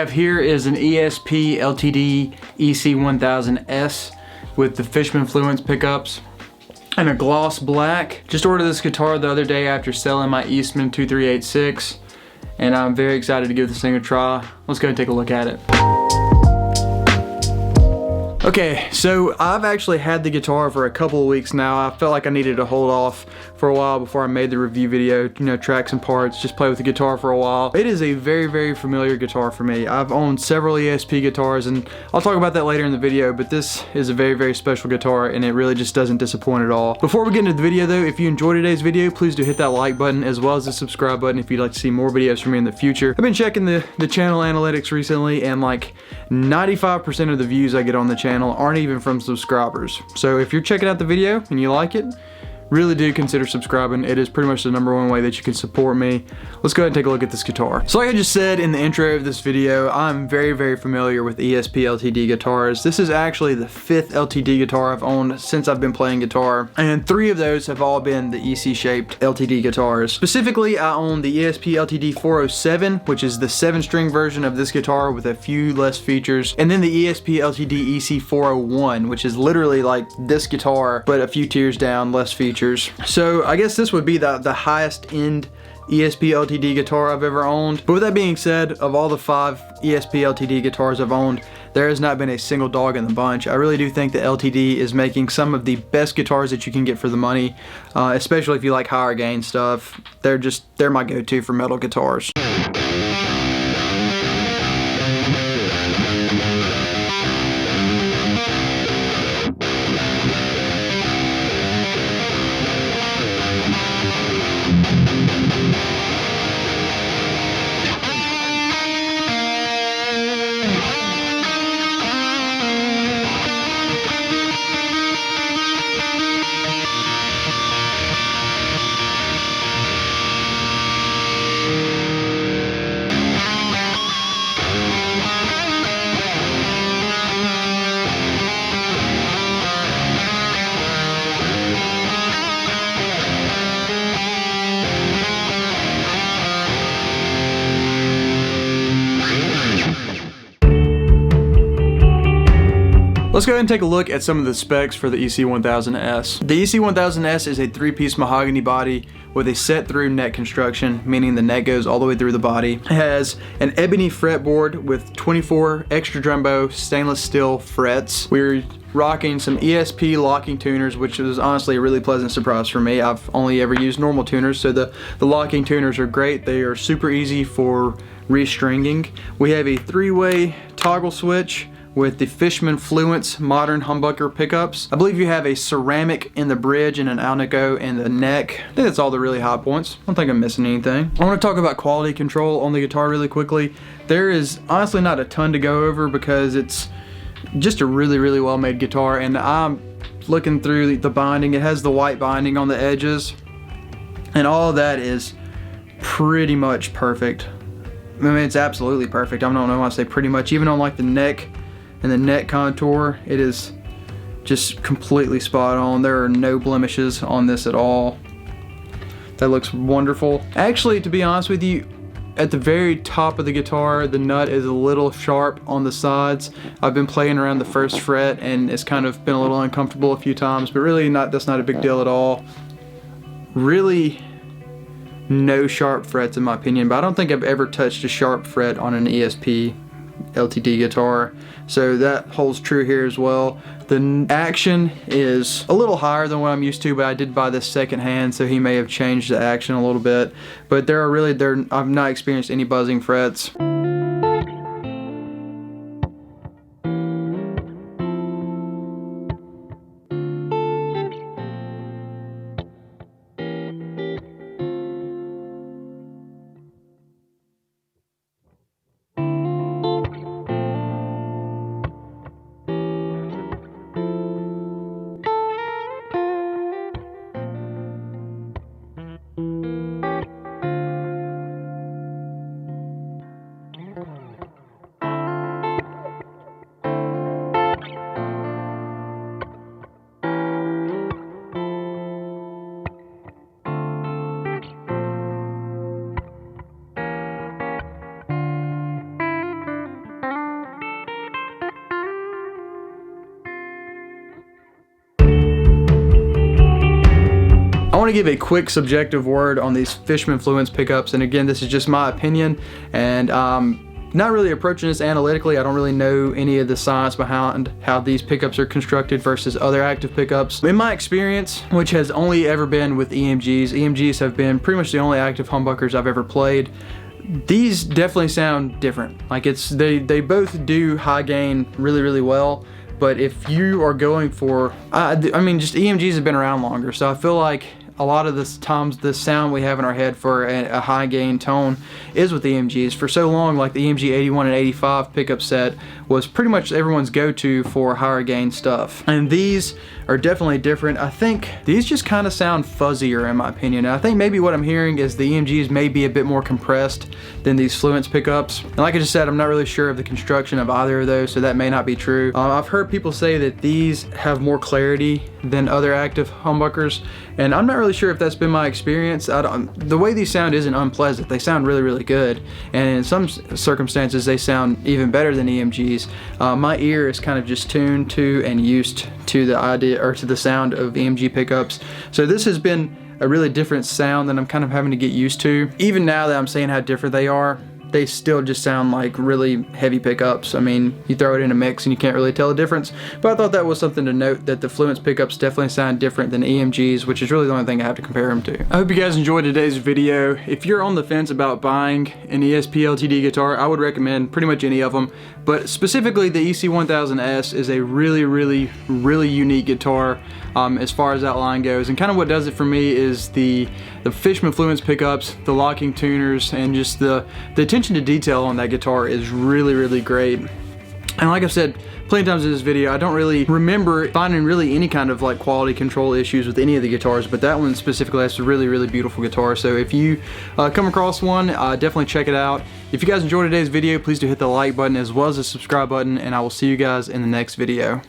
have here is an ESP LTD EC-1000S with the Fishman Fluence pickups and a gloss black. Just ordered this guitar the other day after selling my Eastman 2386, and I'm very excited to give this thing a try. Let's go and take a look at it. Okay, so I've actually had the guitar for a couple of weeks now. I felt like I needed to hold off for a while before I made the review video, you know, track some parts, just play with the guitar for a while. It is a very, very familiar guitar for me. I've owned several ESP guitars, and I'll talk about that later in the video, but this is a very, very special guitar, and it really just doesn't disappoint at all. Before we get into the video though, if you enjoyed today's video, please do hit that like button as well as the subscribe button if you'd like to see more videos from me in the future. I've been checking the channel analytics recently, and like 95% of the views I get on the channel aren't even from subscribers. So if you're checking out the video and you like it, really do consider subscribing. It is pretty much the #1 way that you can support me. Let's go ahead and take a look at this guitar. So like I just said in the intro of this video, I'm very, very familiar with ESP LTD guitars. This is actually the 5th LTD guitar I've owned since I've been playing guitar, and 3 of those have all been the EC-shaped LTD guitars. Specifically, I own the ESP LTD 407, which is the 7-string version of this guitar with a few less features, and then the ESP LTD EC-401, which is literally like this guitar, but a few tiers down, less features. So I guess this would be the highest end ESP LTD guitar I've ever owned. But with that being said, of all the 5 ESP LTD guitars I've owned, there has not been a single dog in the bunch. I really do think that LTD is making some of the best guitars that you can get for the money, especially if you like higher gain stuff. They're my go-to for metal guitars. Let's go ahead and take a look at some of the specs for the EC-1000S. The EC-1000S is a 3-piece mahogany body with a set-through neck construction, meaning the neck goes all the way through the body. It has an ebony fretboard with 24 extra jumbo stainless steel frets. We're rocking some ESP locking tuners, which was honestly a really pleasant surprise for me. I've only ever used normal tuners, so the locking tuners are great. They are super easy for restringing. We have a 3-way toggle switch with the Fishman Fluence modern humbucker pickups. I believe you have a ceramic in the bridge and an Alnico in the neck. I think that's all the really high points. I don't think I'm missing anything. I want to talk about quality control on the guitar really quickly. There is honestly not a ton to go over because it's just a really, really well made guitar, and I'm looking through the binding. It has the white binding on the edges, and all of that is pretty much perfect. I mean, it's absolutely perfect. I don't know why I say pretty much. Even on like the neck and the neck contour, it is just completely spot on. There are no blemishes on this at all. That looks wonderful. Actually, to be honest with you, at the very top of the guitar, the nut is a little sharp on the sides. I've been playing around the 1st fret and it's kind of been a little uncomfortable a few times, but really that's not a big deal at all. Really no sharp frets in my opinion, but I don't think I've ever touched a sharp fret on an ESP LTD guitar, so that holds true here as well. The action is a little higher than what I'm used to, but I did buy this secondhand, so he may have changed the action a little bit, but I've not experienced any buzzing frets. want to give a quick subjective word on these Fishman Fluence pickups, and again, this is just my opinion, and not really approaching this analytically. I don't really know any of the science behind how these pickups are constructed versus other active pickups. In my experience, which has only ever been with EMGs have been pretty much the only active humbuckers I've ever played. These definitely sound different. Like they both do high gain really well, but if you are going for, I mean, just EMGs have been around longer, so I feel like a lot of the times the sound we have in our head for a high gain tone is with EMGs. For so long, like the EMG 81 and 85 pickup set was pretty much everyone's go-to for higher gain stuff. And these are definitely different. I think these just kind of sound fuzzier in my opinion. And I think maybe what I'm hearing is the EMGs may be a bit more compressed than these Fluence pickups. And like I just said, I'm not really sure of the construction of either of those, so that may not be true. I've heard people say that these have more clarity than other active humbuckers, and I'm not really sure if that's been my experience. The way these sound isn't unpleasant. They sound really good, and in some circumstances they sound even better than EMGs. My ear is kind of just tuned to and used to the idea or to the sound of EMG pickups, so this has been a really different sound that I'm kind of having to get used to. Even now that I'm saying how different they are, they still just sound like really heavy pickups. I mean, you throw it in a mix and you can't really tell the difference, but I thought that was something to note, that the Fluence pickups definitely sound different than EMGs, which is really the only thing I have to compare them to. I hope you guys enjoyed today's video. If you're on the fence about buying an ESP LTD guitar, I would recommend pretty much any of them, but specifically the EC-1000S is a really unique guitar as far as that line goes, and kind of what does it for me is the Fishman Fluence pickups, the locking tuners, and just the attention to detail on that guitar is really great. And like I've said plenty of times in this video, I don't really remember finding really any kind of like quality control issues with any of the guitars, but that one specifically has a really beautiful guitar. So if you come across one, definitely check it out. If you guys enjoyed today's video, please do hit the like button as well as the subscribe button, and I will see you guys in the next video.